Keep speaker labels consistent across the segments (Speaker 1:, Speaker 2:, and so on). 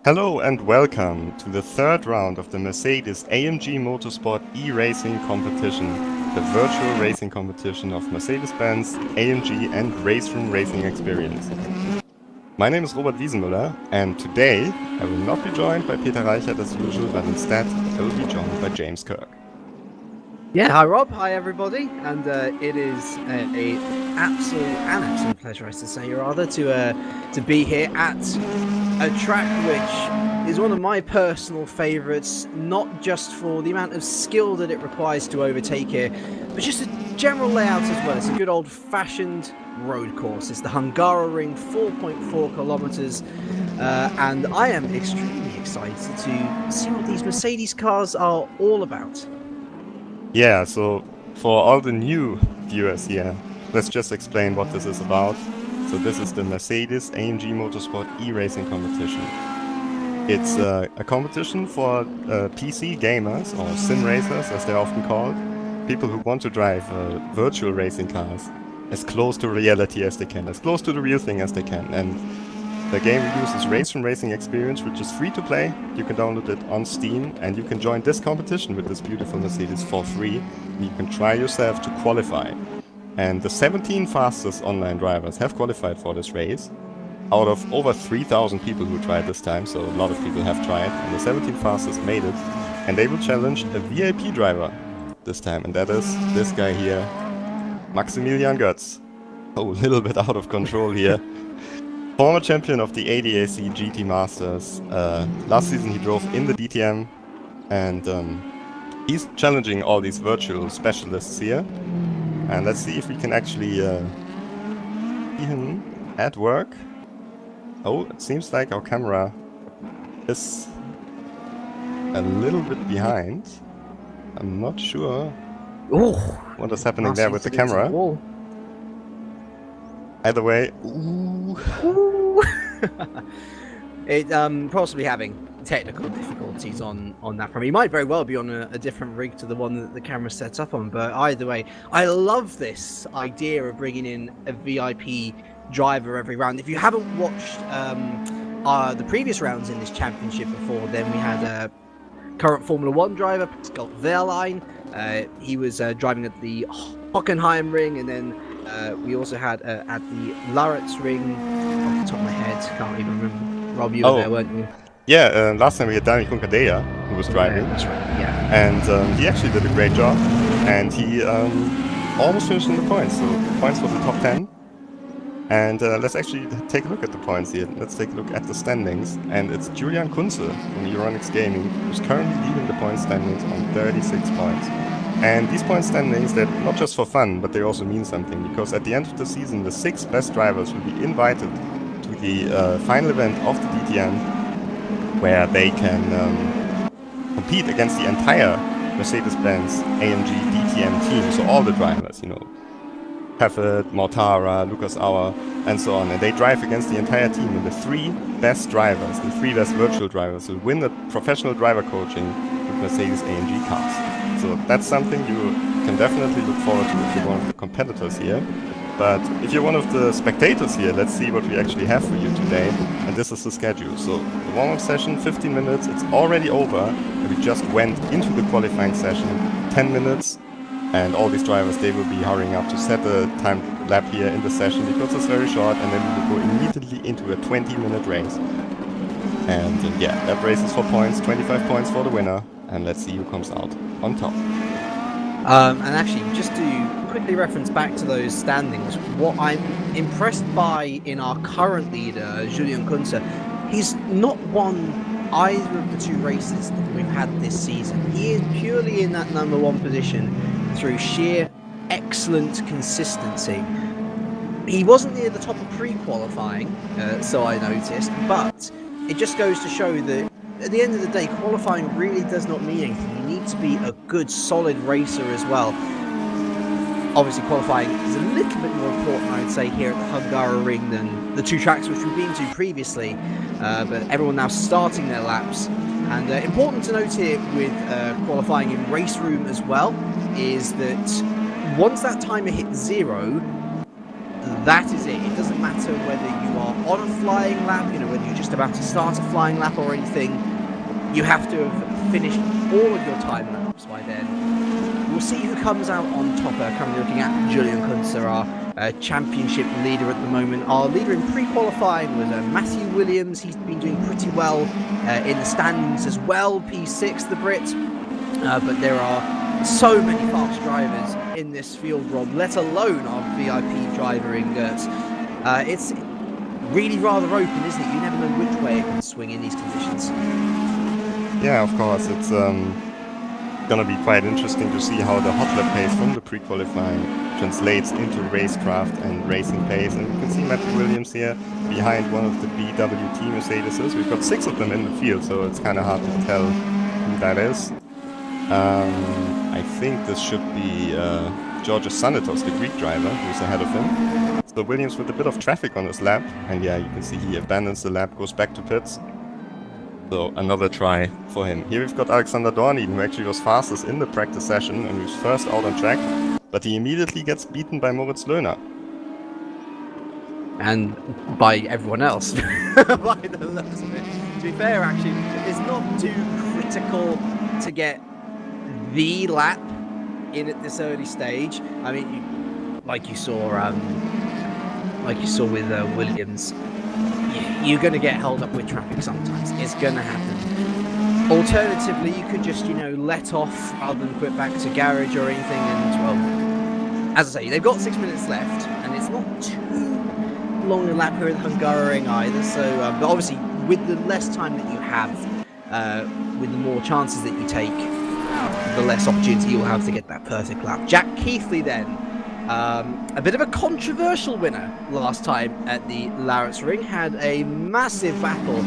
Speaker 1: Hello and welcome to the third round of the Mercedes AMG Motorsport eRacing competition, the virtual racing competition of Mercedes-Benz, AMG and Race Room Racing Experience. My name is Robert Wiesenmüller, and today I will not be joined by Peter Reichert as usual, but instead I will be joined by James Kirk.
Speaker 2: Yeah, hi Rob, hi everybody, and it is an absolute pleasure, I should say, rather, to be here at a track which is one of my personal favourites, not just for the amount of skill that it requires to overtake it, but just the general layout as well. It's a good old-fashioned road course. It's the Hungaroring, 4.4 kilometres, and I am extremely excited to see what these Mercedes cars are all about.
Speaker 1: Yeah, so for all the new viewers here, let's just explain what this is about. So this is the Mercedes AMG Motorsport e-racing competition. It's a competition for PC gamers, or sim racers as they're often called, people who want to drive virtual racing cars as close to reality as they can, as close to the real thing as they can. And the game we use is Race Room Racing Experience, which is free to play. You can download it on Steam, and you can join this competition with this beautiful Mercedes for free. And you can try yourself to qualify. And the 17 fastest online drivers have qualified for this race, out of over 3,000 people who tried this time, so a lot of people have tried, and the 17 fastest made it. And they will challenge a VIP driver this time, and that is this guy here, Maximilian Götz. Oh, a little bit out of control here. Former champion of the ADAC GT Masters. Last season he drove in the DTM, and he's challenging all these virtual specialists here. And let's see if we can actually see him at work. Oh, it seems like our camera is a little bit behind. I'm not sure what is happening there with the camera. Either way, ooh.
Speaker 2: It possibly having technical difficulties on that front. He might very well be on a different rig to the one that the camera sets up on, but either way, I love this idea of bringing in a VIP driver every round. If you haven't watched the previous rounds in this championship before, then we had a current Formula 1 driver, Pascal Wehrlein. He was driving at the Hockenheim ring, and then we also had at the Laritz ring, off the top of my head, can't even remember. Rob, you were there, weren't you?
Speaker 1: Yeah, last time we had Danny Kunkadea, who was driving.
Speaker 2: Yeah, that's right, yeah.
Speaker 1: And he actually did a great job, and he almost finished in the points, so points for the top 10. And let's actually take a look at the points here. Let's take a look at the standings, and it's Julian Kunze from Euronics Gaming, who's currently leading the point standings on 36 points. And these point standings, they're not just for fun, but they also mean something, because at the end of the season, the 6 best drivers will be invited to the final event of the DTM, where they can compete against the entire Mercedes-Benz AMG DTM team, so all the drivers, you know, Heffert, Mortara, Lucas Auer, and so on. And they drive against the entire team, and the 3 best drivers, the 3 best virtual drivers, will win the professional driver coaching with Mercedes AMG cars. So that's something you can definitely look forward to if you're one of the competitors here. But if you're one of the spectators here, let's see what we actually have for you today. And this is the schedule. So the warm-up session, 15 minutes, it's already over. And we just went into the qualifying session, 10 minutes. And all these drivers, they will be hurrying up to set the time lap here in the session, because it's very short, and then we will go immediately into a 20-minute race. And yeah, that race is for points, 25 points for the winner. And let's see who comes out on top.
Speaker 2: And actually, just to quickly reference back to those standings, what I'm impressed by in our current leader, Julian Kunze, he's not won either of the 2 races that we've had this season. He is purely in that #1 position through sheer excellent consistency. He wasn't near the top of pre-qualifying, so I noticed, but it just goes to show that at the end of the day, qualifying really does not mean anything. You need to be a good, solid racer as well. Obviously, qualifying is a little bit more important, I would say, here at the Hungaroring than the 2 tracks which we've been to previously. But everyone now starting their laps. And important to note here with qualifying in race room as well is that once that timer hits 0, that is it. It doesn't matter whether you are on a flying lap, you know, whether you just about to start a flying lap or anything. You have to have finished all of your time laps by then. We'll see who comes out on top. Currently looking at Julian Kunze, our championship leader at the moment. Our leader in pre-qualifying was Matthew Williams. He's been doing pretty well in the standings as well. P6, the Brit. But there are so many fast drivers in this field, Rob, let alone our VIP driver in Gertz. It's really rather open, isn't it? You never know which way it can swing in these conditions.
Speaker 1: Yeah, of course. It's gonna be quite interesting to see how the hot lap pace from the pre-qualifying translates into racecraft and racing pace. And you can see Matthew Williams here behind one of the BWT Mercedeses. We've got 6 of them in the field, so it's kind of hard to tell who that is. I think this should be Georgios Sanitos, the Greek driver, who's ahead of him. So Williams with a bit of traffic on his lap, and yeah, you can see he abandons the lap, goes back to pits. So another try for him. Here we've got Alexander Dornin, who actually was fastest in the practice session and who's first out on track, but he immediately gets beaten by Moritz Löhner.
Speaker 2: And by everyone else. By the looks of it. To be fair, actually, it's not too critical to get the lap in at this early stage. I mean, like you saw with Williams, you're going to get held up with traffic sometimes. It's going to happen. Alternatively, you could just, let off rather than quit back to garage or anything. And, well, as I say, they've got 6 minutes left, and it's not too long a lap here in Hungaroring either. So, but obviously, with the less time that you have, with the more chances that you take, the less opportunity you'll have to get that perfect lap. Jack Keithley then, a bit of a controversial winner last time at the Lauritz Ring, had a massive battle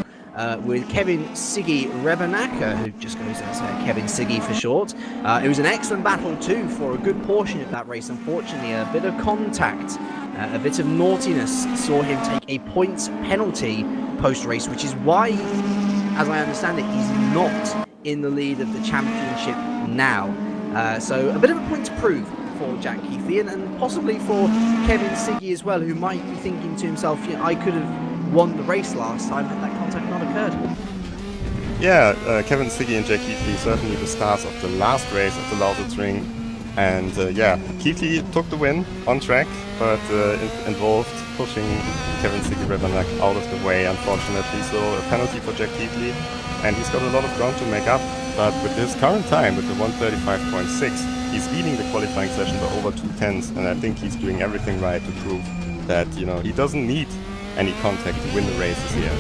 Speaker 2: with Kevin Siggy Revanaka, who just goes as Kevin Siggy for short. It was an excellent battle too for a good portion of that race. Unfortunately, a bit of contact, a bit of naughtiness saw him take a points penalty post-race, which is why, as I understand it, he's not in the lead of the championship now. So a bit of a point to prove for Jack Keithley and possibly for Kevin Siggy as well, who might be thinking to himself, I could have won the race last time had that contact not occurred.
Speaker 1: Yeah, Kevin Siggy and Jack Keithley certainly the stars of the last race at the Lauritz Ring. And yeah, Keithley took the win on track, but it involved pushing Kevin Siggy Revanak out of the way, unfortunately. So a penalty for Jack Keithley, and he's got a lot of ground to make up. But with his current time, with the 1:35.6, he's leading the qualifying session by over 2/10, and I think he's doing everything right to prove that he doesn't need any contact to win the races here,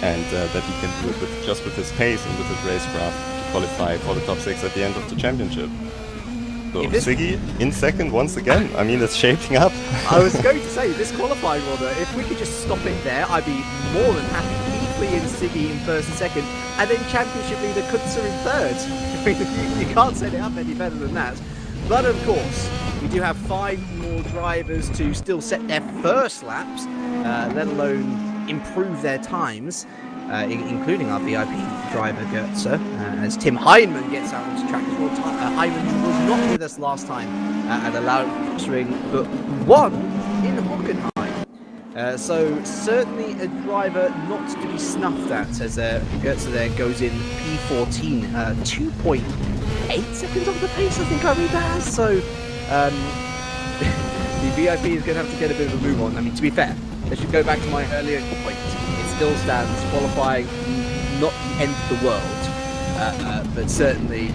Speaker 1: and that he can do it just with his pace and with his racecraft to qualify for the top 6 at the end of the championship. So Siggy in second once again. I mean, it's shaping up.
Speaker 2: I was going to say, this qualifying order, if we could just stop it there, I'd be more than happy. Keithley and Siggy in first and second, and then championship leader Kunze in third. I mean, you can't set it up any better than that. But of course, we do have 5 more drivers to still set their first laps, let alone improve their times, including our VIP driver Gertz, as Tim Heinemann gets out onto track as well. Heinemann was not with us last time at the Lauritz Ring, but won in Hockenheim. So certainly a driver not to be snuffed at, as Gertz there goes in P14, 2.8 seconds off the pace, I think I read that as. So the VIP is going to have to get a bit of a move on. I mean, to be fair, I should go back to my earlier point. It still stands qualifying, not the end of the world, but certainly,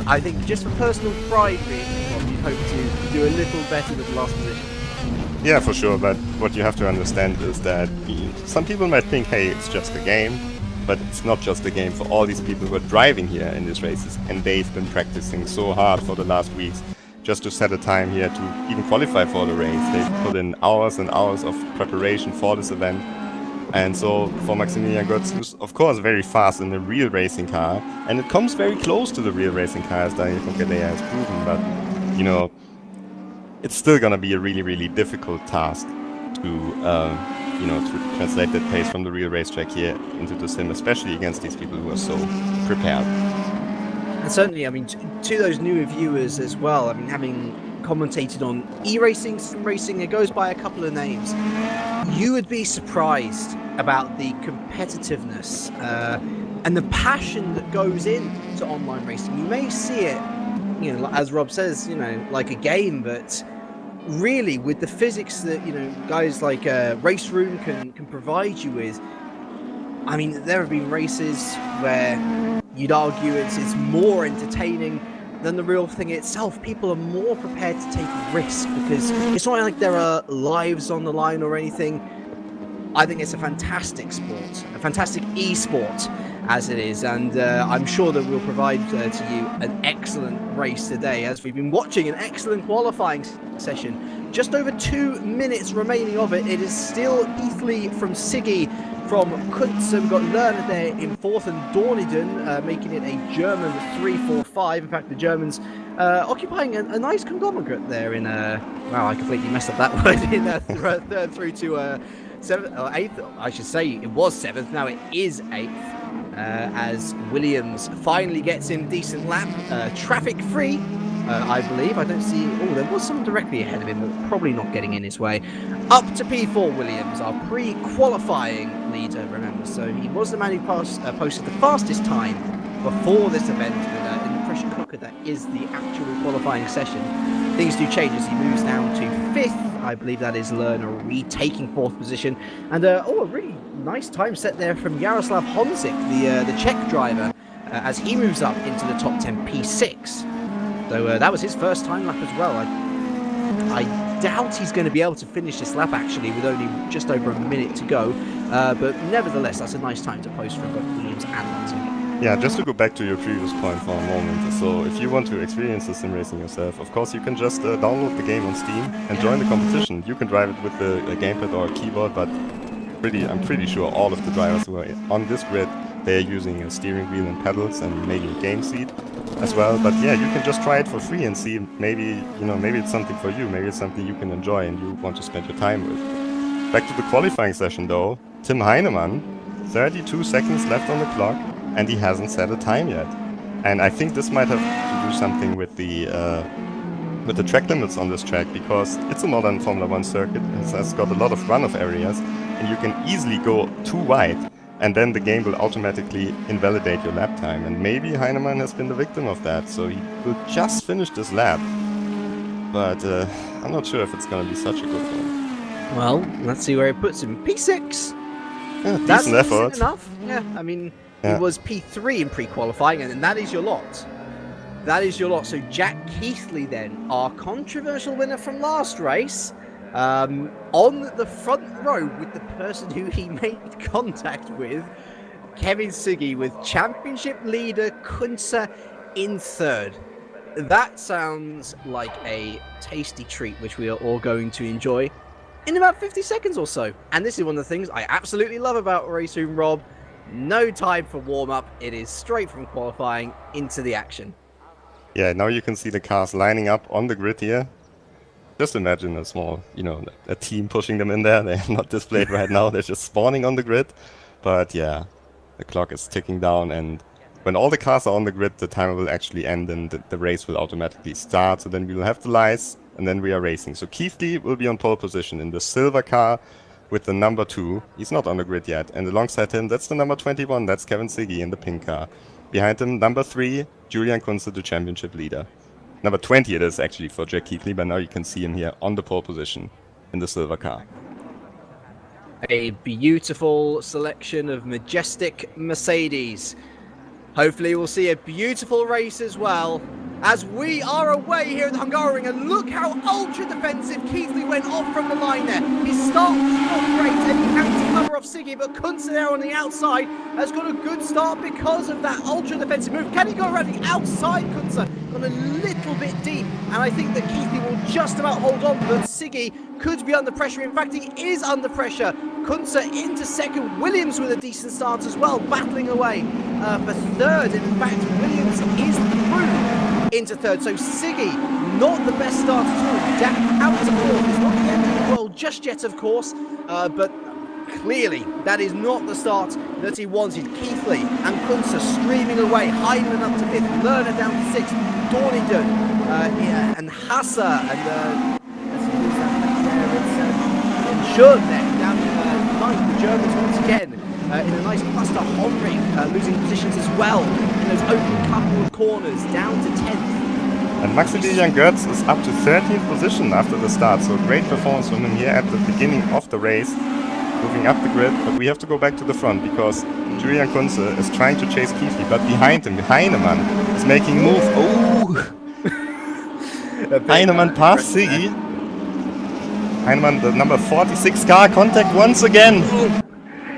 Speaker 2: I think just for personal pride, really, you'd hope to do a little better than the last position.
Speaker 1: Yeah, for sure, but what you have to understand is that some people might think, hey, it's just a game, but it's not just a game for all these people who are driving here in these races, and they've been practicing so hard for the last weeks just to set a time here to even qualify for the race. They've put in hours and hours of preparation for this event. And so for Maximilian Götz, who's of course very fast in the real racing car, and it comes very close to the real racing car, as Daniel Fonkelea has proven, but it's still gonna be a really, really difficult task to to translate that pace from the real racetrack here into the sim, especially against these people who are so prepared.
Speaker 2: And certainly, I mean, to those newer viewers as well, I mean, having commentated on eRacing, sim racing, it goes by a couple of names. You would be surprised about the competitiveness and the passion that goes into online racing. You may see it, you know, as Rob says, you know, like a game, but really with the physics that, you know, guys like Race Room can provide you with. I mean, there have been races where you'd argue it's more entertaining than the real thing itself. People are more prepared to take a risk because it's not like there are lives on the line or anything. I think it's a fantastic sport, a fantastic e-sport as it is, and I'm sure that we'll provide to you an excellent race today as we've been watching an excellent qualifying session. Just over 2 minutes remaining of it. It is still Heathley from Siggy from Kunz. We've got Lerner there in fourth and Dorniden making it a German 3-4-5. In fact, the Germans occupying a nice conglomerate there in wow, I completely messed up that word, in third through to seventh or eighth. I should say it was seventh, now it is eighth, as Williams finally gets in decent lap, traffic free, I believe. I don't see, oh, there was someone directly ahead of him, but probably not getting in his way. Up to P4 Williams, our pre-qualifying leader, remember, so he was the man who posted the fastest time before this event, but in the pressure cooker that is the actual qualifying session, things do change as he moves down to fifth. I believe that is Lerner retaking fourth position, and a really nice time set there from Jaroslav Honzik, the Czech driver, as he moves up into the top 10, P6. So that was his first time lap as well. I doubt he's going to be able to finish this lap actually with only just over a minute to go, but nevertheless that's a nice time to post from both Williams and Honzik.
Speaker 1: Yeah, just to go back to your previous point for a moment, so if you want to experience the sim racing yourself, of course you can just download the game on Steam and join the competition. You can drive it with a gamepad or a keyboard, but I'm pretty sure all of the drivers who are on this grid, they're using a steering wheel and pedals and maybe a game seat as well. But yeah, you can just try it for free and see, maybe it's something for you, maybe it's something you can enjoy and you want to spend your time with. Back to the qualifying session though, Tim Heinemann, 32 seconds left on the clock, and he hasn't set a time yet. And I think this might have to do something with the track limits on this track, because it's a modern Formula 1 circuit. It has got a lot of runoff areas, and you can easily go too wide, and then the game will automatically invalidate your lap time. And maybe Heinemann has been the victim of that, so he will just finish this lap. But I'm not sure if it's going to be such a good one.
Speaker 2: Well, let's see where it puts him. P6!
Speaker 1: Yeah,
Speaker 2: That's
Speaker 1: decent effort.
Speaker 2: Enough. Yeah, I mean, he was P3 in pre-qualifying, and that is your lot. That is your lot. So Jack Keithley then, our controversial winner from last race, on the front row with the person who he made contact with, Kevin Siggy, with championship leader Kunze in third. That sounds like a tasty treat which we are all going to enjoy in about 50 seconds or so. And this is one of the things I absolutely love about Race Room, Rob. No time for warm-up. It is straight from qualifying into the action.
Speaker 1: Yeah, now you can see the cars lining up on the grid here. Just imagine a small, a team pushing them in there. They're not displayed right now. They're just spawning on the grid. But yeah, the clock is ticking down, and when all the cars are on the grid, the timer will actually end and the race will automatically start. So then we will have the lights, and then we are racing. So Keithley will be on pole position in the silver car with the number 2. He's not on the grid yet. And alongside him, that's the number 21. That's Kevin Siggy in the pink car. Behind him, number 3, Julian Kunze, the championship leader. Number 20 it is actually for Jack Keithley, but now you can see him here on the pole position in the silver car.
Speaker 2: A beautiful selection of majestic Mercedes. Hopefully we'll see a beautiful race as well, as we are away here at the Hungaroring, and look how ultra defensive Keithley went off from the line there. His start was not great, and he had to cover off Siggy, but Kunze there on the outside has got a good start because of that ultra defensive move. Can he go around the outside? Kunze got a little bit deep, and I think that Keithley will just about hold on, but Siggy could be under pressure. In fact, he is under pressure. Kunze into second, Williams with a decent start as well, battling away for third. In fact, Williams is through into third, so Siggy, not the best start at all. Down out to fourth. It's not the end of the world just yet, of course, but clearly that is not the start that he wanted. Keithley and Kunze streaming away, Heinemann up to fifth, Lerner down to sixth, Dorniden and Hassa, and let's lose that there. It's Schön there down to ninth. The Germans once again in a nice cluster. Honrig losing positions as well in those open couple of corners, down to 10th.
Speaker 1: And Maximilian Götz is up to 13th position after the start, so great performance from him here at the beginning of the race, moving up the grid. But we have to go back to the front because Julian Kunze is trying to chase Keithley, but behind him, Heinemann is making a move. Oh! Heinemann past Siggy. Heinemann, the number 46 car, contact once again.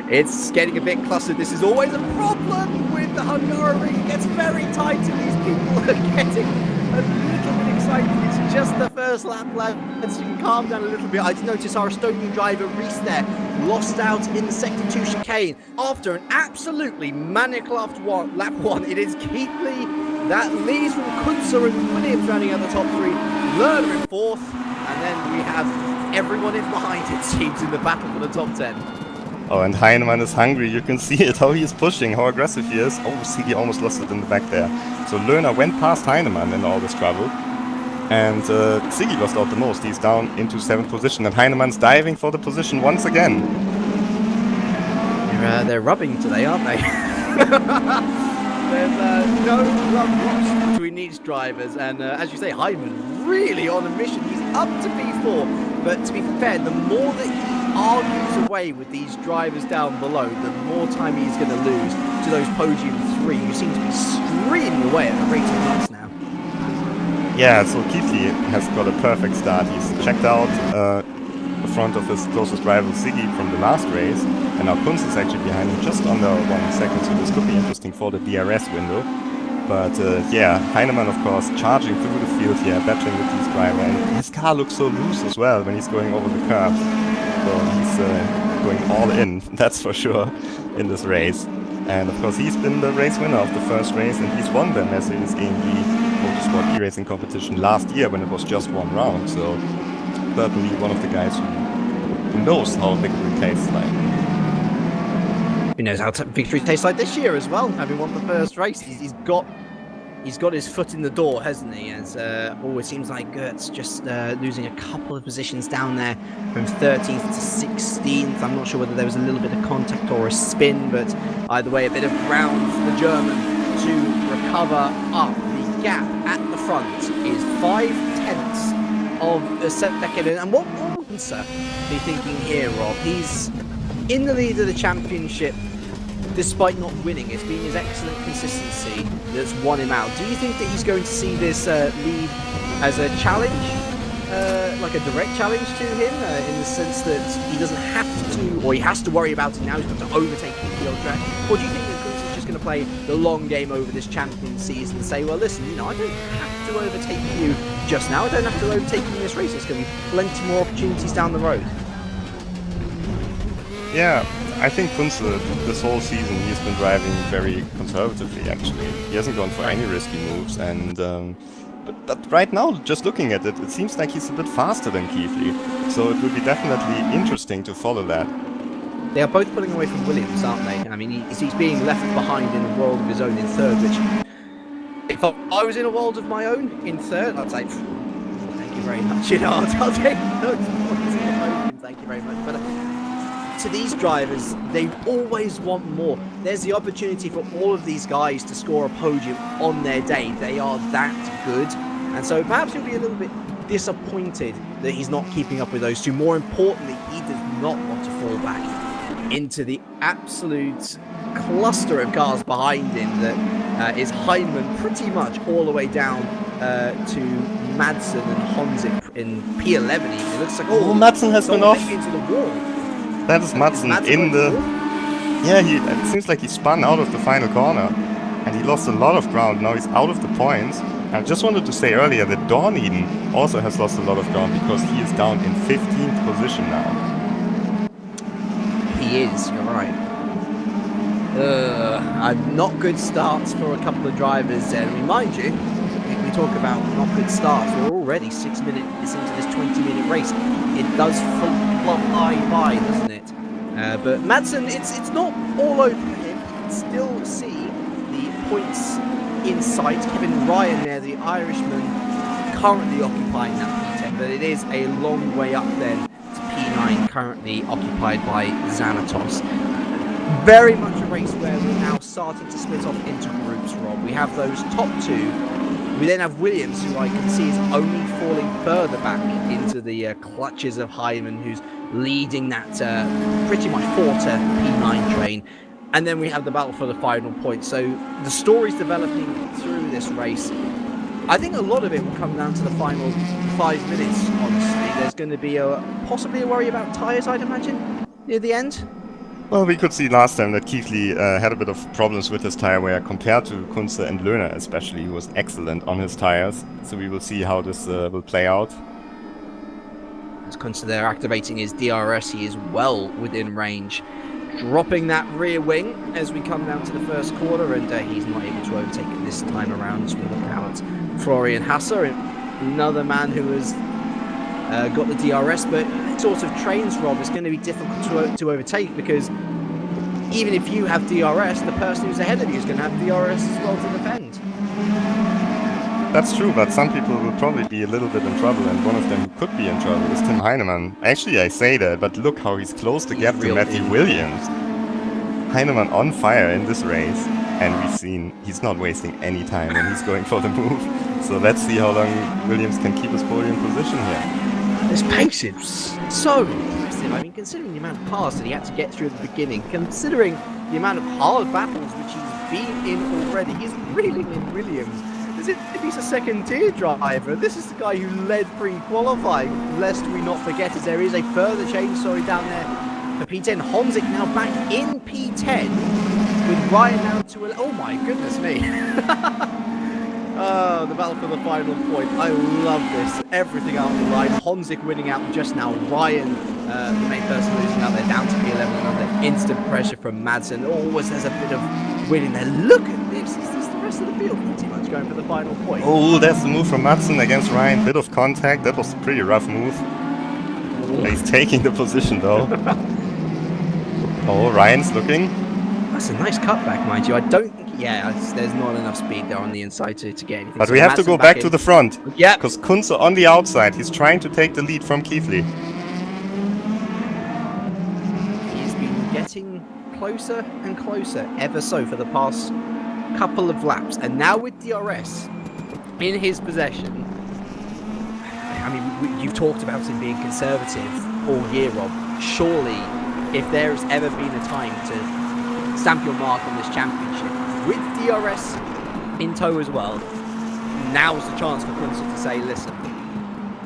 Speaker 2: It's getting a bit clustered. This is always a problem with the Hungary. It gets very tight and these people are getting a little bit excited. It's just the first lap, lads. You can calm down a little bit. I did notice our Estonian driver, Reese, there, lost out in the Sector 2 chicane after an absolutely manic lap one. It is Keithley that leads from Kunze and Williams rounding out the top three. Lerner in fourth. And then we have everyone in behind, it seems, in the battle for the top 10.
Speaker 1: Oh, and Heinemann is hungry. You can see it, how he is pushing, how aggressive he is. Oh, Siggy almost lost it in the back there. So Lerner went past Heinemann in all this trouble. And Siggy lost out the most. He's down into 7th position. And Heinemann's diving for the position once again.
Speaker 2: They're rubbing today, aren't they? There's no love lost between these drivers. And as you say, Heinemann really on a mission. He's up to P4. But to be fair, the more that he argues away with these drivers down below, the more time he's going to lose to those podium 3 who seem to be screaming away at the rate of knots now.
Speaker 1: Yeah, so Keithley has got a perfect start. He's checked out the front of his closest rival Siggy from the last race, and now Kunze is actually behind him just under 1 second, so this could be interesting for the DRS window. But yeah, Heinemann, of course, charging through the field here, battling with these drivers, and his car looks so loose as well when he's going over the curves. So he's going all in, that's for sure, in this race. And of course, he's been the race winner of the first race, and he's won the Mercedes AMG Motorsport eRacing competition last year when it was just 1 round. So certainly one of the guys who knows how victory tastes like.
Speaker 2: He knows how victory tastes like this year as well, having won the first race. He's got his foot in the door, hasn't he? As it seems like Götz just losing a couple of positions down there from 13th to 16th. I'm not sure whether there was a little bit of contact or a spin, but either way, a bit of ground for the German to recover up. The gap at the front is 5/10 of a second. And what will Kunze be thinking here, Rob? He's in the lead of the championship despite not winning. It's been his excellent consistency that's won him out. Do you think that he's going to see this lead as a challenge, like a direct challenge to him, in the sense that he doesn't have to, or he has to worry about it now, he's got to overtake the on track? Or do you think that Kunze is just going to play the long game over this champion season and say, well, listen, I don't have to overtake you just now, I don't have to overtake you in this race, there's going to be plenty more opportunities down the road?
Speaker 1: Yeah, I think Kunze, this whole season, he's been driving very conservatively, actually. He hasn't gone for any risky moves, and but right now, just looking at it, it seems like he's a bit faster than Keithley. So it will be definitely interesting to follow that.
Speaker 2: They are both pulling away from Williams, aren't they? I mean, he's being left behind in a world of his own in third, which, if I was in a world of my own in third, I'd say, thank you very much, I'll take those points in the podium, thank you very much. But to these drivers, they always want more. There's the opportunity for all of these guys to score a podium on their day. They are that good. And so perhaps he'll be a little bit disappointed that he's not keeping up with those two. More importantly, he does not want to fall back into the absolute cluster of cars behind him that is Heinemann pretty much all the way down to Madsen and Honzik in P11 even. It looks like,
Speaker 1: Madsen has been off.
Speaker 2: Into the wall.
Speaker 1: That is Madsen in the... Yeah, it seems like he spun out of the final corner and he lost a lot of ground. Now he's out of the points. I just wanted to say earlier that Dorneden also has lost a lot of ground because he is down in 15th position now.
Speaker 2: He is, you're right. Not good starts for a couple of drivers there. I mean, mind you, if we talk about not good starts, we're already 6 minutes into this 20-minute race. It does fly by, doesn't it? But Madsen, it's not all over for him. You can still see the points in sight. Kevin Ryan there, the Irishman, currently occupying that P10, but it is a long way up then to P9 P9 currently occupied by Xanatos. Very much a race where we're now starting to split off into groups, Rob. We have those top two. We then have Williams, who I can see is only falling further back into the clutches of Hyman, who's leading that pretty much 4-to P9 train. And then we have the battle for the final point. So the story's developing through this race. I think a lot of it will come down to the final 5 minutes, honestly. There's going to be possibly a worry about tyres, I'd imagine, near the end.
Speaker 1: Well, we could see last time that Keithley had a bit of problems with his tire wear compared to Kunze and Löhner especially, who was excellent on his tires. So we will see how this will play out.
Speaker 2: As Kunze there activating his DRS, he is well within range. Dropping that rear wing as we come down to the first corner, and he's not able to overtake it this time around. As we look out at Florian Hasser, another man who has got the DRS, but sort of trains, Rob, it's going to be difficult to overtake, because even if you have DRS, the person who's ahead of you is going to have DRS as well to defend.
Speaker 1: That's true, but some people will probably be a little bit in trouble, and one of them who could be in trouble is Tim Heinemann. Actually, I say that, but look how he's closed the gap to Matthew Williams. Heinemann on fire in this race, and we've seen he's not wasting any time when he's going for the move. So let's see how long Williams can keep his podium position here.
Speaker 2: His pace is so impressive. I mean, considering the amount of cars that he had to get through at the beginning, considering the amount of hard battles which he's been in already, he's reeling in Williams. As if he's a second-tier driver. This is the guy who led pre-qualifying, lest we not forget, as there is a further change, down there for P10. Honzik now back in P10, with Ryan now to... Oh my goodness me. Oh, the battle for the final point. I love this. Everything out on the line. Honzik winning out just now. Ryan, the main person losing out there, down to P11, and under instant pressure from Madsen. Always there's a bit of winning there. Look at this. Is this the rest of the field pretty much going for the final point?
Speaker 1: Oh, there's the move from Madsen against Ryan. Bit of contact. That was a pretty rough move. He's taking the position though. Oh, Ryan's looking.
Speaker 2: That's a nice cutback, mind you. I don't think... Yeah, there's not enough speed there on the inside to get anything.
Speaker 1: But we have to go back to the front.
Speaker 2: Yeah.
Speaker 1: Because Kunze on the outside, he's trying to take the lead from Keithley.
Speaker 2: He's been getting closer and closer, ever so, for the past couple of laps. And now with DRS in his possession, I mean, you've talked about him being conservative all year, Rob. Surely, if there's ever been a time to stamp your mark on this championship, with DRS in tow as well, now's the chance for Kunze to say, listen,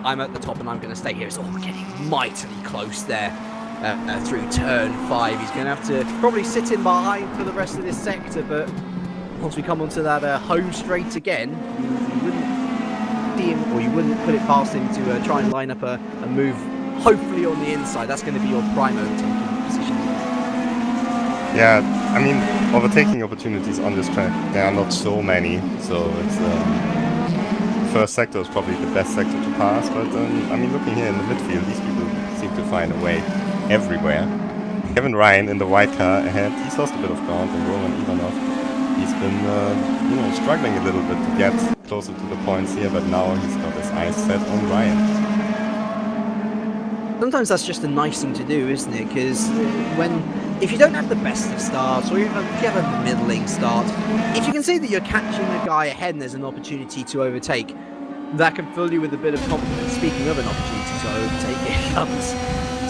Speaker 2: I'm at the top and I'm going to stay here. It's all getting mightily close there through turn 5. He's going to have to probably sit in behind for the rest of this sector, but once we come onto that home straight again, you wouldn't see him, or you wouldn't put it past him to try and line up a move, hopefully on the inside. That's going to be your prime overtaking position.
Speaker 1: Yeah, I mean, overtaking opportunities on this track, there are not so many, so it's the first sector is probably the best sector to pass, but I mean, looking here in the midfield, these people seem to find a way everywhere. Kevin Ryan in the white car ahead, he's lost a bit of ground, and Roman Ivanov, he's been, struggling a little bit to get closer to the points here, but now he's got his eyes set on Ryan.
Speaker 2: Sometimes that's just a nice thing to do, isn't it? Because if you don't have the best of starts, or even if you have a middling start, if you can see that you're catching a guy ahead and there's an opportunity to overtake, that can fill you with a bit of confidence. Speaking of an opportunity to overtake, here comes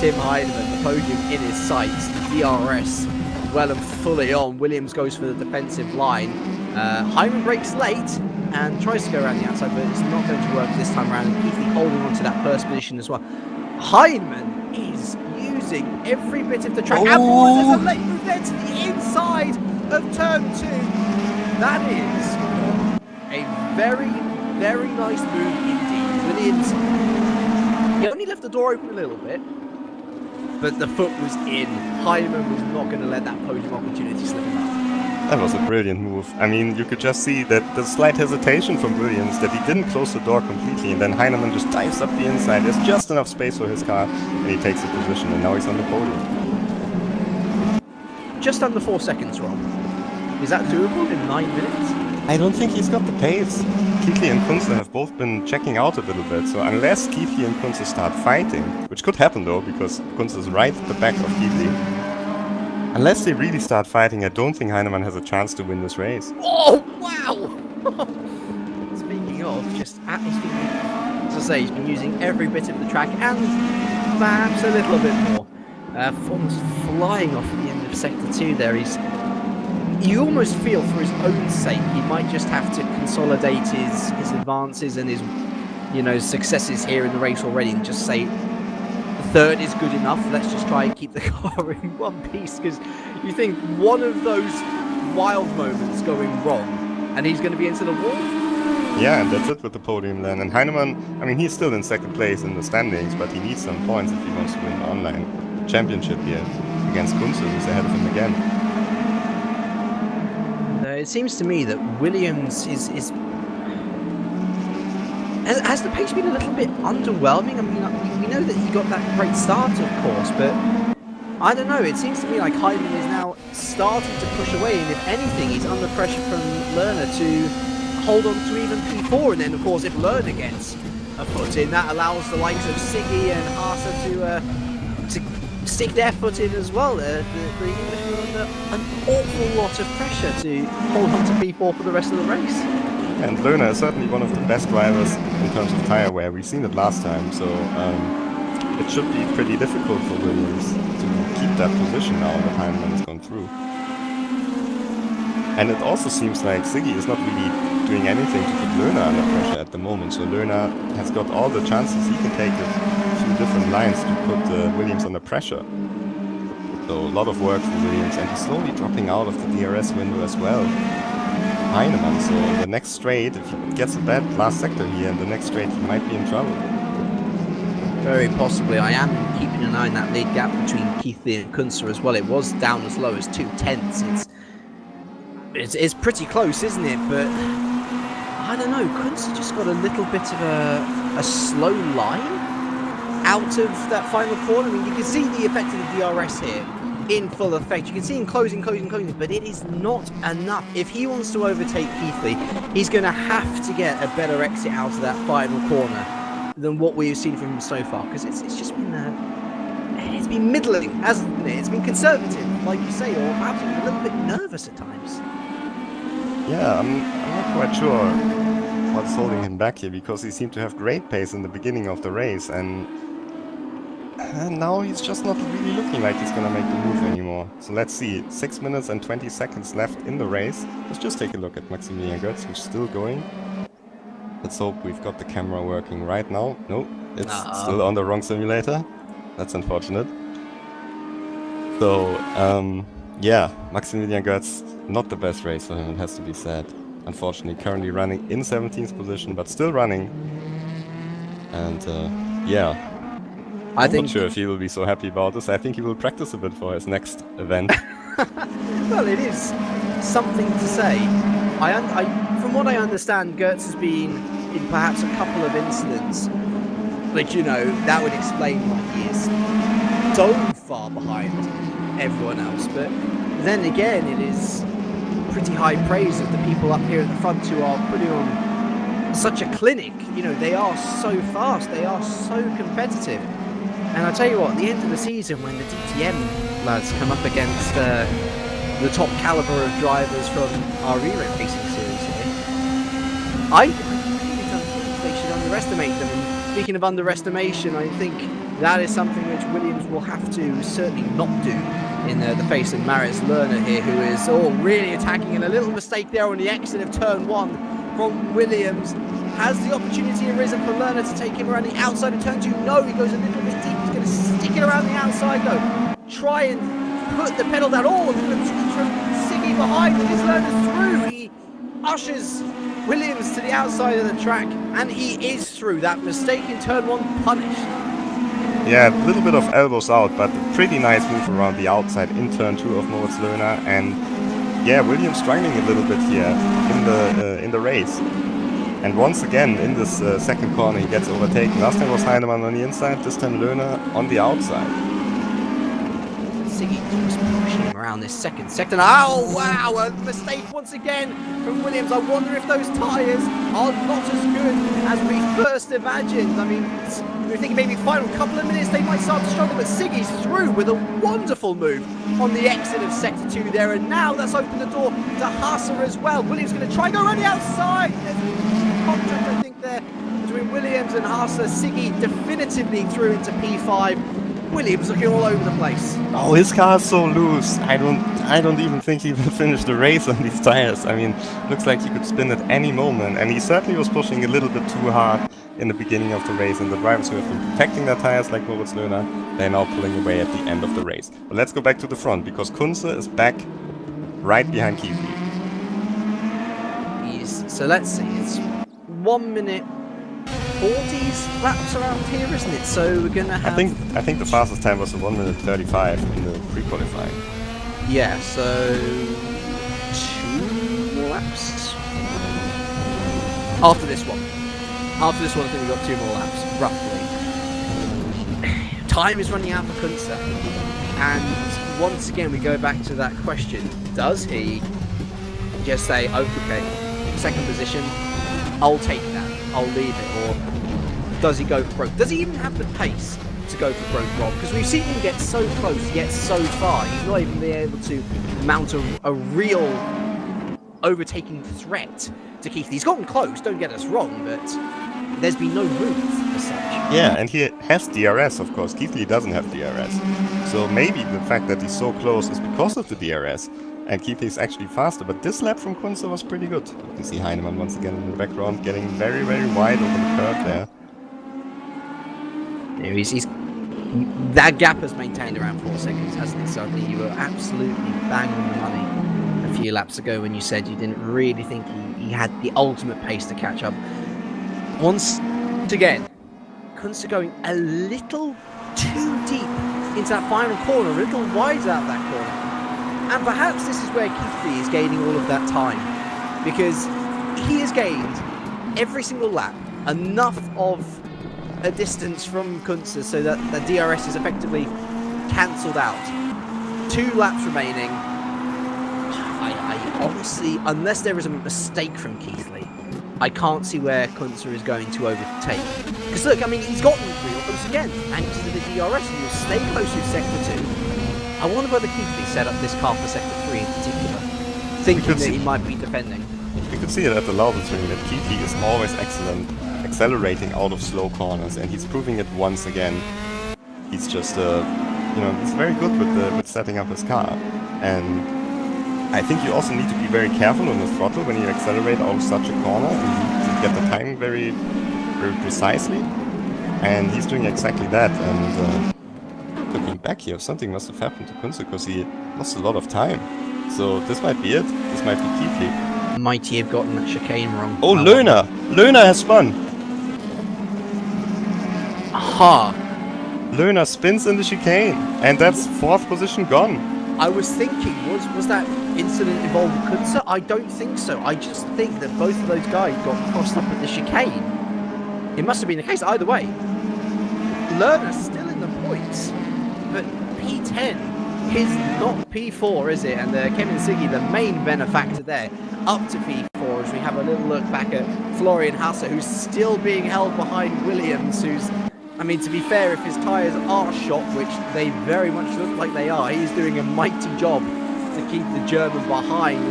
Speaker 2: Tim Heinemann, the podium in his sights, the DRS well and fully on. Williams goes for the defensive line. Heinemann breaks late and tries to go around the outside, but it's not going to work this time around. And Keithley holding on to that first position as well. Heinemann is using every bit of the track.
Speaker 1: Oh.
Speaker 2: And there's a late move there to the inside of turn 2. That is a very, very nice move indeed. Williams, he only left the door open a little bit, but the foot was in. Heinemann was not going to let that podium opportunity slip him out.
Speaker 1: That was a brilliant move. I mean, you could just see that the slight hesitation from Williams, that he didn't close the door completely, and then Heinemann just dives up the inside. There's just enough space for his car, and he takes the position, and now he's on the podium.
Speaker 2: Just under 4 seconds, Rob. Is that doable in 9 minutes?
Speaker 1: I don't think he's got the pace. Kiefli and Kunze have both been checking out a little bit, so unless Kiefli and Kunze start fighting, which could happen though, because Kunze is right at the back of Kiefli, unless they really start fighting, I don't think Heinemann has a chance to win this race.
Speaker 2: Oh, wow! Speaking of, just at his feet, as I say, he's been using every bit of the track and perhaps a little bit more. Almost flying off at the end of Sector 2 there. You almost feel for his own sake he might just have to consolidate his advances and his successes here in the race already and just say third is good enough, let's just try and keep the car in one piece, because you think one of those wild moments going wrong and he's going to be into the wall.
Speaker 1: Yeah, and that's it with the podium then. And Heinemann, I mean, he's still in second place in the standings, but he needs some points if he wants to win the online championship here against Kunze, who's ahead of him again.
Speaker 2: It seems to me that Williams has the pace been a little bit underwhelming. I mean, we know that he got that great start, of course, but I don't know. It seems to me like Heinemann is now starting to push away, and if anything, he's under pressure from Lerner to hold on to even P4. And then, of course, if Lerner gets a foot in, that allows the likes of Siggy and Haase to stick their foot in as well. The English were under an awful lot of pressure to hold on to P4 for the rest of the race.
Speaker 1: And Lerner is certainly one of the best drivers in terms of tyre wear. We've seen it last time, so it should be pretty difficult for Williams to keep that position now that Heinemann has gone through. And it also seems like Siggy is not really doing anything to put Lerner under pressure at the moment, so Lerner has got all the chances he can take a few different lines to put Williams under pressure. So a lot of work for Williams, and he's slowly dropping out of the DRS window as well. Heinemann, so in the next straight, if he gets a bad last sector here, in the next straight he might be in trouble.
Speaker 2: Very possibly. I am keeping an eye on that lead gap between Kiefli and Kunze as well. It was down as low as 2/10. It's pretty close, isn't it? But I don't know, Kunze just got a little bit of a slow line out of that final corner. I mean, you can see the effect of the DRS here in full effect. You can see him closing, but it is not enough. If he wants to overtake Kiefli, he's going to have to get a better exit out of that final corner than what we've seen from him so far, because it's just been it's been middling, hasn't it? It's been conservative, like you say, or perhaps even a little bit nervous at times.
Speaker 1: Yeah, I'm not quite sure what's holding him back here, because he seemed to have great pace in the beginning of the race, and now he's just not really looking like he's gonna make the move anymore. So let's see, 6 minutes and 20 seconds left in the race. Let's just take a look at Maximilian Götz, who's still going. Let's hope we've got the camera working right now. No, it's still on the wrong simulator. That's unfortunate. So, yeah, Maximilian Götz, not the best race for him, it has to be said. Unfortunately, currently running in 17th position, but still running. And, yeah. I'm not sure if he will be so happy about this. I think he will practice a bit for his next event.
Speaker 2: Well, it is something to say. From what I understand, Götz has been in perhaps a couple of incidents, but that would explain why he is so far behind everyone else. But then again, it is pretty high praise of the people up here at the front who are putting on such a clinic. They are so fast, they are so competitive. And I tell you what, at the end of the season, when the DTM lads come up against the top caliber of drivers from our eRacing series here, I really don't think they should underestimate them. And speaking of underestimation, I think that is something which Williams will have to certainly not do in the face of Maris Lerner here, who is really attacking, and a little mistake there on the exit of turn 1 from Williams. Has the opportunity arisen for Lerner to take him around the outside of turn 2? No, he goes a little bit deep. He's going to stick it around the outside though. Try and put the pedal down. Oh, a little bit from Siggy behind. Is Lerner through? He ushers Williams to the outside of the track, and he is through. That mistake in turn 1 punished.
Speaker 1: Yeah, a little bit of elbows out, but a pretty nice move around the outside in turn 2 of Moritz Lerner. And yeah, Williams struggling a little bit here in the race. And once again, in this second corner, he gets overtaken. Last time was Heinemann on the inside, this time Lerner on the outside.
Speaker 2: Siggy just pushing him around this second sector. Oh, wow, a mistake once again from Williams. I wonder if those tyres are not as good as we first imagined. I mean, we were thinking maybe final couple of minutes they might start to struggle, but Siggy's through with a wonderful move on the exit of Sector 2 there, and now that's opened the door to Haase as well. Williams going to try and go around the outside. There's a contract, I think, there between Williams and Haase. Siggy definitively through into P5. Williams looking all over the place.
Speaker 1: Oh, his car is so loose. I don't even think he will finish the race on these tires. I mean, looks like he could spin at any moment, and he certainly was pushing a little bit too hard in the beginning of the race, and the drivers who have been protecting their tires like Moritz Löhner, they're now pulling away at the end of the race. But let's go back to the front, because Kunze is back right behind Keithley.
Speaker 2: So let's see, it's 1 minute 40s laps around here, isn't it? So we're gonna have...
Speaker 1: I think the fastest time was a 1 minute 35 in the pre-qualifying.
Speaker 2: Yeah, so 2 more laps after this one. After this one, I think we've got 2 more laps, roughly. Time is running out for Kunze, and once again we go back to that question: does he just say, "Okay, second position, I'll take that, I'll leave it," or does he go for broke? Does he even have the pace to go for broke, Rob? Because we've seen him get so close, yet so far. He's not even been able to mount a real overtaking threat to Keith. He's gotten close, don't get us wrong, but there's been no move as such.
Speaker 1: Yeah, and he has DRS, of course. Keithley doesn't have DRS. So maybe the fact that he's so close is because of the DRS. And Keithley is actually faster, but this lap from Kunze was pretty good. You can see Heinemann once again in the background, getting very, very wide over the curve there.
Speaker 2: Yeah, that gap has maintained around 4 seconds, hasn't it? So I think you were absolutely bang on the money a few laps ago when you said you didn't really think he had the ultimate pace to catch up. Once again, Kunze going a little too deep into that final corner, a little wide out that corner. And perhaps this is where Keithley is gaining all of that time, because he has gained every single lap enough of a distance from Kunze so that the DRS is effectively cancelled out. 2 laps remaining. I honestly, unless there is a mistake from Keithley, I can't see where Kunze is going to overtake. Because look, I mean, he's gotten real close again, thanks to the DRS, and he'll stay close to Sector 2. I wonder whether Keithley set up this car for Sector 3 in particular, thinking that he might be defending.
Speaker 1: You could see it at the Laubertring that Keithley is always excellent, accelerating out of slow corners, and he's proving it once again. He's just, he's very good with setting up his car. And I think you also need to be very careful on the throttle when you accelerate out of such a corner, and you get the timing very, very precisely. And he's doing exactly that. And looking back here, something must have happened to Kunze because he lost a lot of time. So this might be it. This might be Keithley.
Speaker 2: Might he have gotten that chicane wrong?
Speaker 1: Oh, Löhner! Löhner has spun!
Speaker 2: Aha!
Speaker 1: Löhner spins in the chicane, and that's 4th position gone.
Speaker 2: I was thinking, was that incident involving Kunze? I don't think so. I just think that both of those guys got crossed up at the chicane. It must have been the case either way. Löhner's still in the points, but P10 is not P4, is it? And Kevin Siggy, the main benefactor there, up to P4 as we have a little look back at Florian Hasse, who's still being held behind Williams, who's, I mean, to be fair, if his tyres are shot, which they very much look like they are, he's doing a mighty job to keep the German behind.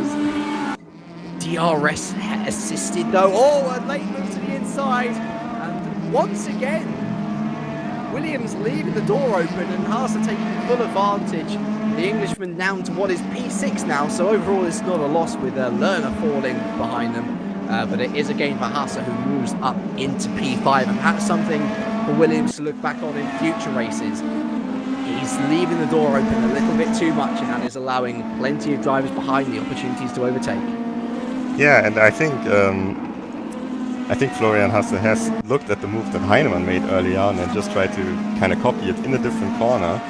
Speaker 2: DRS assisted though. Oh, a late move to the inside. And once again, Williams leaving the door open and Haase taking full advantage. The Englishman down to what is P6 now, so overall it's not a loss with Löhner falling behind them. But it is a gain for Haase, who moves up into P5, and that's something for Williams to look back on in future races. He's leaving the door open a little bit too much, and that is allowing plenty of drivers behind the opportunities to overtake. Yeah,
Speaker 1: and I think Florian Hasse has looked at the move that Heinemann made early on and just tried to kind of copy it in a different corner.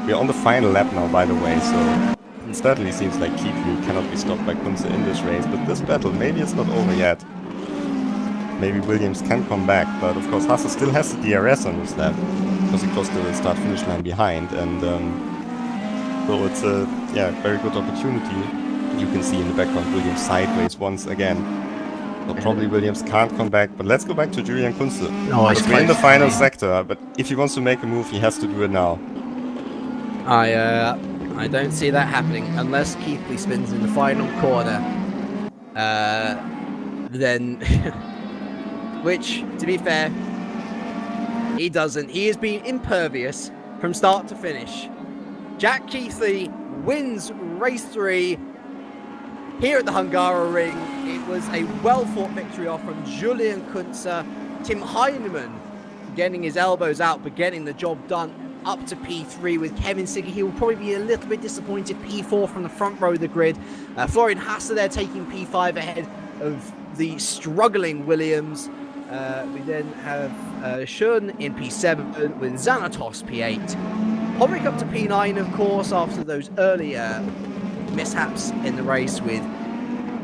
Speaker 1: We're on the final lap now, by the way, so it certainly seems like Keithley cannot be stopped by Kunze in this race, but this battle, maybe it's not over yet. Maybe Williams can come back, but of course Hasse still has the DRS on this lap, because he crossed the start-finish line behind, and So it's a very good opportunity. You can see in the background Williams sideways once again. So probably Williams can't come back, but let's go back to Julian Kunze.
Speaker 2: Oh, he's
Speaker 1: Because we're in the
Speaker 2: close,
Speaker 1: final
Speaker 2: mate.
Speaker 1: sector, but if he wants to make a move, he has to do it now.
Speaker 2: I don't see that happening unless Keithley spins in the final corner. Then, which, to be fair, he doesn't. He has been impervious from start to finish. Jack Keithley wins race 3 here at the Hungaroring. It was a well-fought victory off from Julian Kunze. Tim Heinemann getting his elbows out but getting the job done up to P3 with Kevin Siggy. He will probably be a little bit disappointed. P4 from the front row of the grid. Florian Hasse there taking P5 ahead of the struggling Williams. We then have Schön in P7 with Xanatos P8. Hovering up to P9, of course, after those earlier mishaps in the race with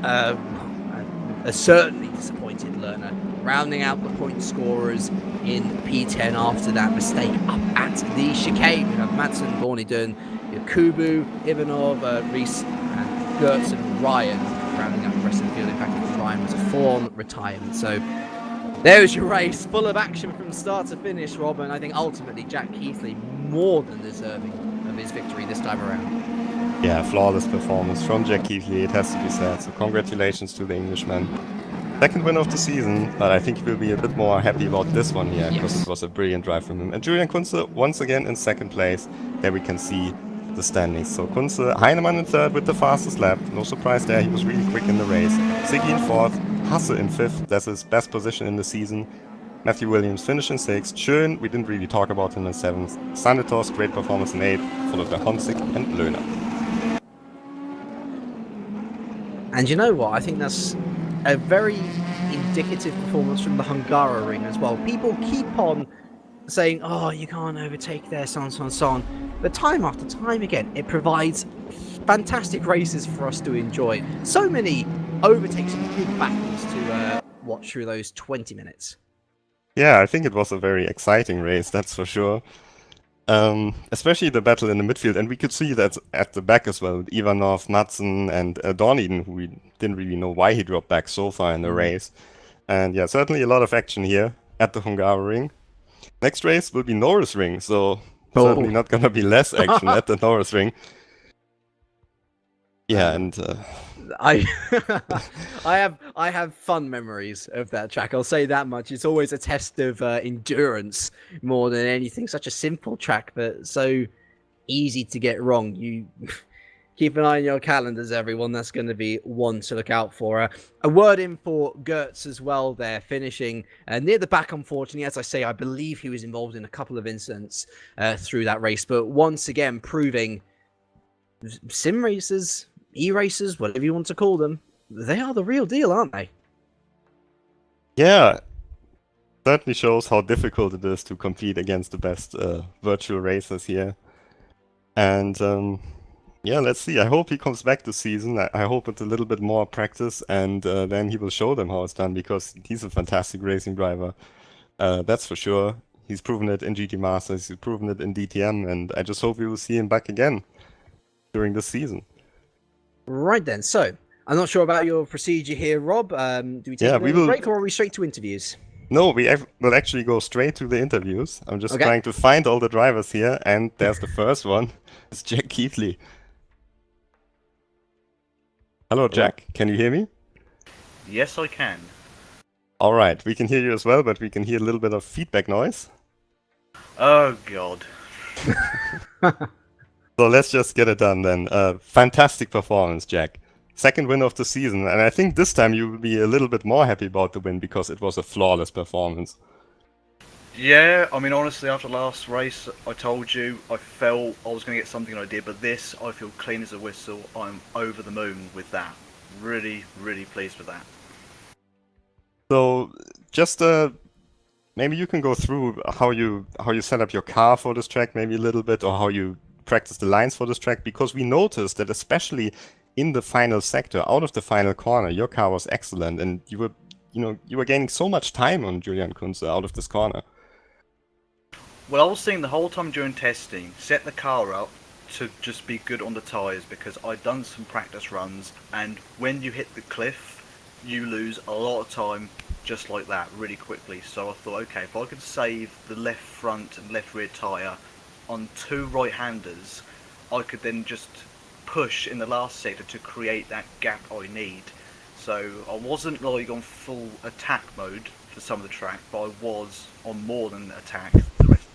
Speaker 2: a certainly disappointed Lerner, rounding out the point scorers in P10 after that mistake up at the chicane. We have Madsen, Bornidun, Yakubu, Ivanov, Reese, and Gertz and Ryan rounding out the rest of the field. In fact, Ryan was a full-on retirement. So there's your race, full of action from start to finish, Rob, and I think ultimately Jack Keithley more than deserving of his victory this time around.
Speaker 1: Yeah, flawless performance from Jack Keithley, it has to be said. So congratulations to the Englishman. Second win of the season, but I think he will be a bit more happy about this one here, because it was a brilliant drive from him. And Julian Kunze once again in second place. There we can see the standings. So Kunze, Heinemann in third with the fastest lap. No surprise there, he was really quick in the race. Siggy in fourth, Hasse in fifth, that's his best position in the season. Matthew Williams finished in sixth. Schön, we didn't really talk about him in seventh. Xanatos, great performance in eighth, followed by Honzig and Lerner.
Speaker 2: And you know what? I think that's a very indicative performance from the Hungaroring as well. People keep on saying, oh, you can't overtake there, so on. But time after time again, it provides fantastic races for us to enjoy. So many overtakes and good battles to watch through those 20 minutes.
Speaker 1: Yeah, I think it was a very exciting race, that's for sure. Especially the battle in the midfield, and we could see that at the back as well, with Ivanov, Madsen, and Dorniden, who we didn't really know why he dropped back so far in the race. And yeah, certainly a lot of action here at the Hungaroring. Next race will be Norrisring, so certainly not gonna be less action at the Norrisring. Yeah, and
Speaker 2: I have fun memories of that track. I'll say that much. It's always a test of endurance more than anything. Such a simple track, but so easy to get wrong. You keep an eye on your calendars, everyone. That's going to be one to look out for. A word in for Gertz as well there, finishing near the back, unfortunately. As I say, I believe he was involved in a couple of incidents through that race, but once again proving sim racers, e-racers, whatever you want to call them, they are the real deal, aren't they?
Speaker 1: yeah, certainly shows how difficult it is to compete against the best virtual racers here. And yeah, let's see. I hope he comes back this season. I hope it's a little bit more practice, and then he will show them how it's done, because he's a fantastic racing driver. That's for sure. He's proven it in GT Masters, he's proven it in DTM, and I just hope we will see him back again during this season.
Speaker 2: Right then, so I'm not sure about your procedure here, Rob. Do we take a break, or are we straight to interviews?
Speaker 1: No, we will actually go straight to the interviews. I'm just trying to find all the drivers here, and there's the first one. It's Jack Keithley. Hello, Jack. Can you hear me?
Speaker 3: Yes, I can.
Speaker 1: All right, we can hear you as well, but we can hear a little bit of feedback noise.
Speaker 3: Oh, God.
Speaker 1: So let's just get it done then. Fantastic performance, Jack. Second win of the season, and I think this time you will be a little bit more happy about the win, because it was a flawless performance.
Speaker 3: Yeah, I mean, honestly, after last race, I told you I felt I was going to get something, and I did, but this, I feel clean as a whistle. I'm over the moon with that. Really, really pleased with that.
Speaker 1: So, just maybe you can go through how you set up your car for this track, maybe a little bit, or how you practice the lines for this track, because we noticed that especially in the final sector, out of the final corner, your car was excellent, and you were gaining so much time on Julian Kunze out of this corner.
Speaker 3: Well, I was thinking the whole time during testing, set the car up, to just be good on the tyres, because I'd done some practice runs, and when you hit the cliff, you lose a lot of time just like that really quickly. So I thought, okay, if I could save the left front and left rear tyre on two right-handers, I could then just push in the last sector to create that gap I need. So I wasn't like on full attack mode for some of the track, but I was on more than attack the rest.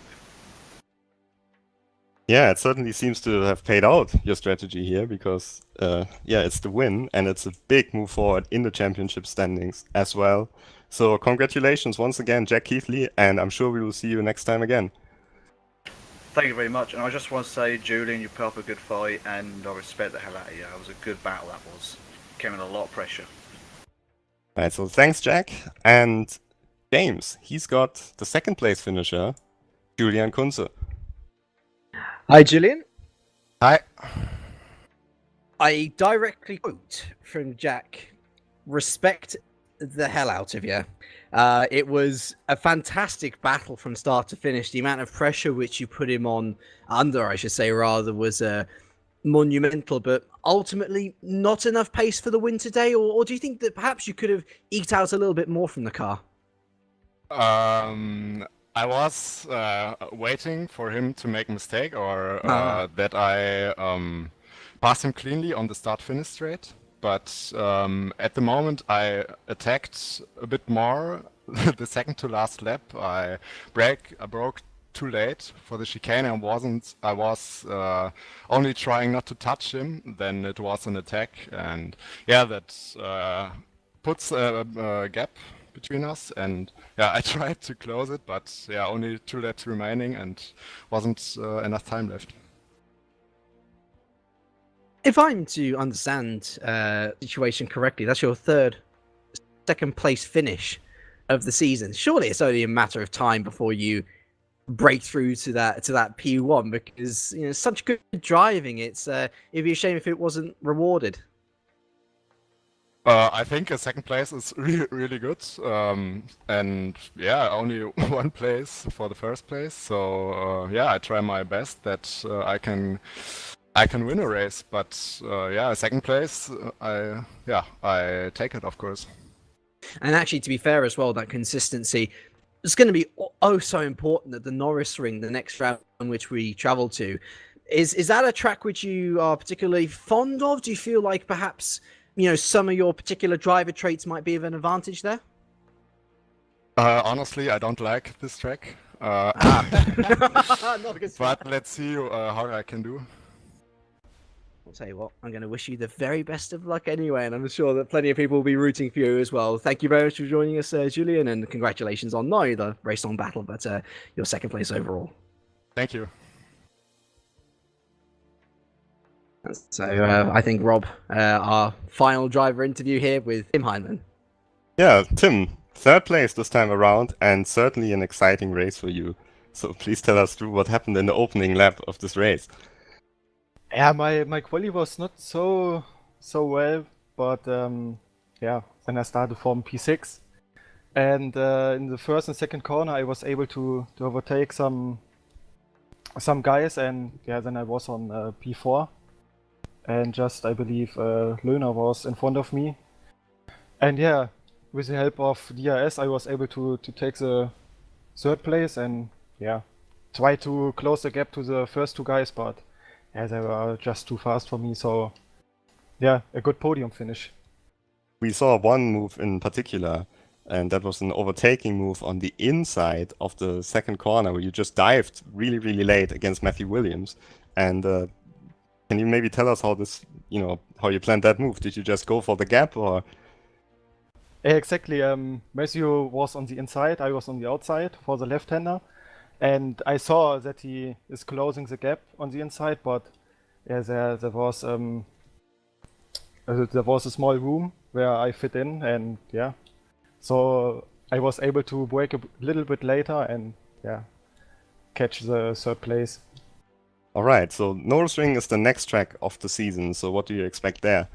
Speaker 1: Yeah, it certainly seems to have paid out, your strategy here, because yeah, it's the win and it's a big move forward in the championship standings as well. So congratulations once again, Jack Keithley, and I'm sure we will see you next time again.
Speaker 3: Thank you very much, and I just want to say, Julian, you put up a good fight, and I respect the hell out of you. It was a good battle, that was. Came in a lot of pressure.
Speaker 1: Alright, so thanks, Jack. And James, he's got the second place finisher, Julian Kunze.
Speaker 2: Hi, Julian.
Speaker 4: Hi.
Speaker 2: I directly quote from Jack, respect the hell out of you. It was a fantastic battle from start to finish. The amount of pressure which you put him under, I should say, rather, was monumental, but ultimately not enough pace for the win today? Or do you think that perhaps you could have eked out a little bit more from the car?
Speaker 4: I was waiting for him to make a mistake, or that I passed him cleanly on the start-finish straight. But at the moment, I attacked a bit more. The second to last lap, I broke too late for the chicane. I was only trying not to touch him. Then it was an attack, and yeah, that puts a gap between us. And yeah, I tried to close it, but yeah, only 2 laps remaining, and wasn't enough time left.
Speaker 2: If I'm to understand the situation correctly, that's your second place finish of the season. Surely it's only a matter of time before you break through to that P1, because such good driving. It'd be a shame if it wasn't rewarded.
Speaker 4: I think a second place is really good, and yeah, only 1 place for the first place. So yeah, I try my best that I can win a race, but yeah, second place, I take it, of course.
Speaker 2: And actually, to be fair as well, that consistency is going to be so important at the Norris Ring, the next round which we travel to. Is that a track which you are particularly fond of? Do you feel like perhaps some of your particular driver traits might be of an advantage there?
Speaker 4: Honestly, I don't like this track,
Speaker 2: Not a good
Speaker 4: but let's see how I can do.
Speaker 2: I'll tell you what, I'm going to wish you the very best of luck anyway, and I'm sure that plenty of people will be rooting for you as well. Thank you very much for joining us, Julian, and congratulations on not only the race on battle, but your second place overall.
Speaker 4: Thank you.
Speaker 2: So I think, Rob, our final driver interview here with Tim Heinemann.
Speaker 1: Yeah, Tim, third place this time around, and certainly an exciting race for you. So please tell us through what happened in the opening lap of this race.
Speaker 5: Yeah, my quali was not so well, but yeah, then I started from P6, and in the first and second corner I was able to overtake some guys, and yeah, then I was on P4, and just I believe Löhner was in front of me, and yeah, with the help of DRS I was able to take the third place, and yeah, try to close the gap to the first 2 guys, but yeah, they were just too fast for me, so yeah, a good podium finish.
Speaker 1: We saw one move in particular, and that was an overtaking move on the inside of the second corner where you just dived really, really late against Matthew Williams. And can you maybe tell us how this, how you planned that move? Did you just go for the gap, or?
Speaker 5: Exactly, Matthew was on the inside, I was on the outside for the left-hander. And I saw that he is closing the gap on the inside, but yeah, there was a small room where I fit in, and yeah, so I was able to brake a little bit later and yeah, catch the third place.
Speaker 1: All right, so Norris Ring is the next track of the season. So what do you expect there?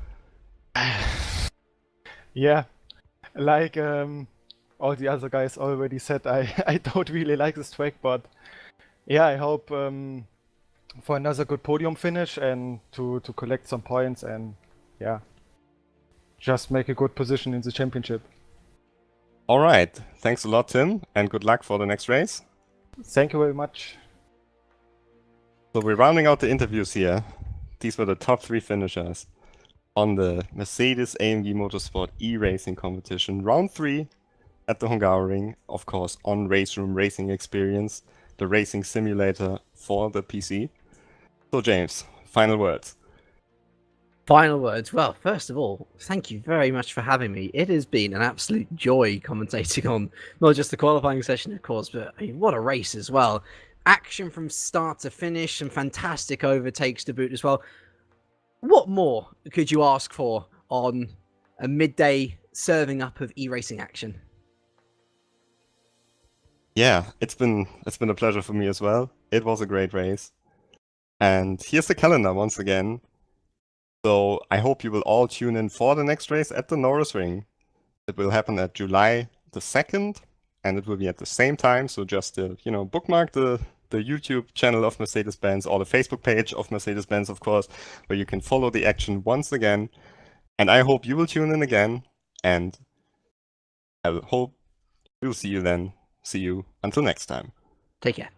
Speaker 5: Yeah, like all the other guys already said, I don't really like this track, but yeah, I hope for another good podium finish and to collect some points and yeah, just make a good position in the championship.
Speaker 1: All right. Thanks a lot, Tim, and good luck for the next race.
Speaker 5: Thank you very much.
Speaker 1: So we're rounding out the interviews here. These were the top 3 finishers on the Mercedes AMG Motorsport eRacing competition, round 3 at the Hungaroring, of course, on Race Room Racing Experience, the racing simulator for the PC. So James, final words.
Speaker 2: Final words. Well, first of all, thank you very much for having me. It has been an absolute joy commentating on not just the qualifying session, of course, but I mean, what a race as well. Action from start to finish, some fantastic overtakes to boot as well. What more could you ask for on a midday serving up of e-racing action?
Speaker 1: Yeah, it's been a pleasure for me as well. It was a great race. And here's the calendar once again. So I hope you will all tune in for the next race at the Norris Ring. It will happen at July the 2nd, and it will be at the same time. So just bookmark the YouTube channel of Mercedes-Benz or the Facebook page of Mercedes-Benz, of course, where you can follow the action once again. And I hope you will tune in again, and I hope we'll see you then. See you until next time.
Speaker 2: Take care.